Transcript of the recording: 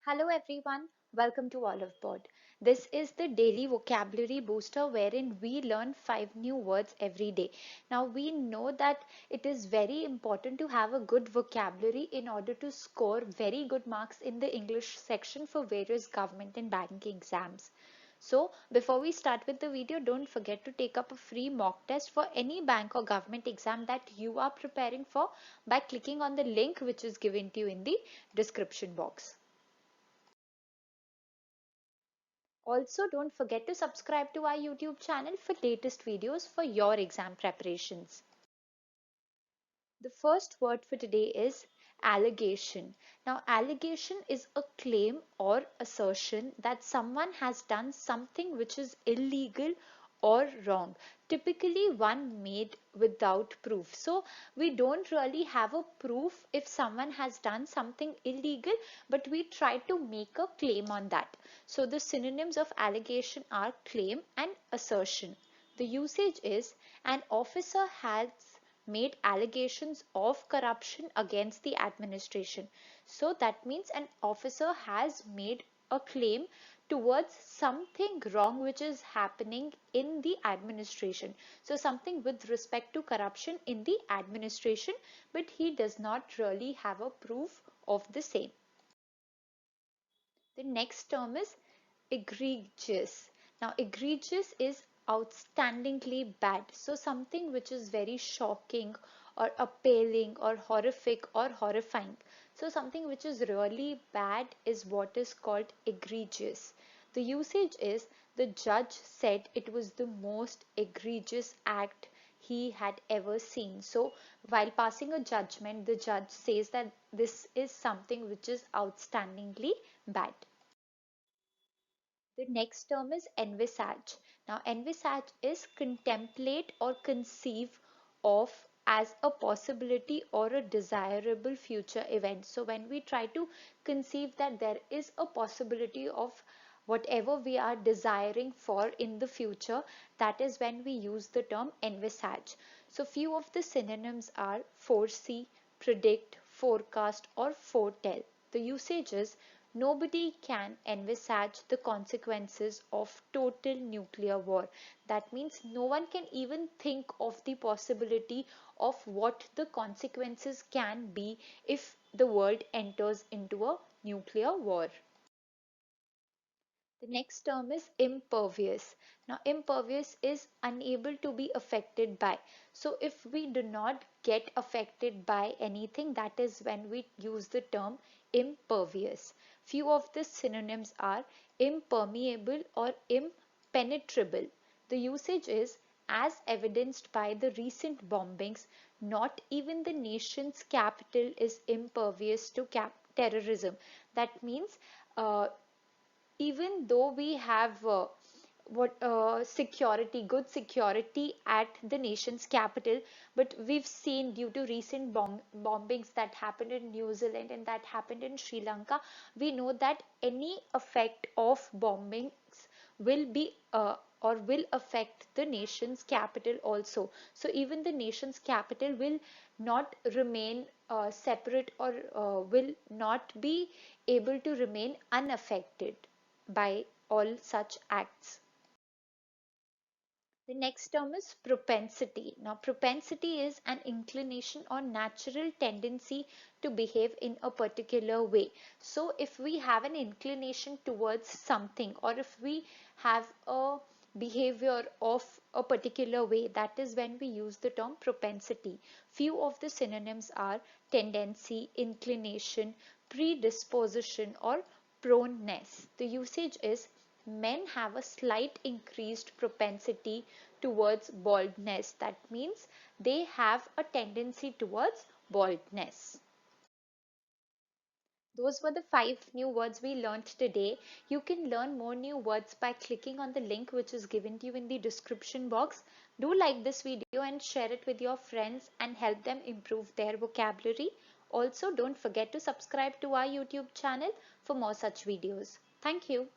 Hello everyone, welcome to Oliveboard. This is the daily vocabulary booster wherein we learn 5 new words every day. Now we know that it is very important to have a good vocabulary in order to score very good marks in the English section for various government and banking exams. So before we start with the video, don't forget to take up a free mock test for any bank or government exam that you are preparing for by clicking on the link which is given to you in the description box. Also, don't forget to subscribe to our YouTube channel for latest videos for your exam preparations. The first word for today is allegation. Now, allegation is a claim or assertion that someone has done something which is illegal or wrong, typically one made without proof. So we don't really have a proof if someone has done something illegal, but we try to make a claim on that. So the synonyms of allegation are claim and assertion. The usage is an officer has made allegations of corruption against the administration. So that means an officer has made a claim towards something wrong which is happening in the administration. So something with respect to corruption in the administration, but he does not really have a proof of the same. The next term is egregious. Now, egregious is outstandingly bad. So something which is very shocking or appalling or horrific or horrifying. So something which is really bad is what is called egregious. The usage is the judge said it was the most egregious act he had ever seen. So while passing a judgment, the judge says that this is something which is outstandingly bad. The next term is envisage. Now, envisage is contemplate or conceive of as a possibility or a desirable future event. So when we try to conceive that there is a possibility of whatever we are desiring for in the future, that is when we use the term envisage. So few of the synonyms are foresee, predict, forecast or foretell. The usage is nobody can envisage the consequences of total nuclear war. That means no one can even think of the possibility of what the consequences can be if the world enters into a nuclear war. The next term is impervious. Now, impervious is unable to be affected by. So, if we do not get affected by anything, that is when we use the term impervious. Few of the synonyms are impermeable or impenetrable. The usage is as evidenced by the recent bombings, not even the nation's capital is impervious to terrorism. That means even though we have good security at the nation's capital, but we've seen due to recent bombings that happened in New Zealand and that happened in Sri Lanka, we know that any effect of bombings will be or will affect the nation's capital also. So even the nation's capital will not remain separate or will not be able to remain unaffected by all such acts. The next term is propensity. Now, propensity is an inclination or natural tendency to behave in a particular way. So, if we have an inclination towards something, or if we have a behavior of a particular way, that is when we use the term propensity. Few of the synonyms are tendency, inclination, predisposition, or proneness. The usage is men have a slight increased propensity towards baldness. That means they have a tendency towards baldness. Those were the 5 new words we learned today. You can learn more new words by clicking on the link which is given to you in the description box. Do like this video and share it with your friends and help them improve their vocabulary. Also, don't forget to subscribe to our YouTube channel for more such videos. Thank you.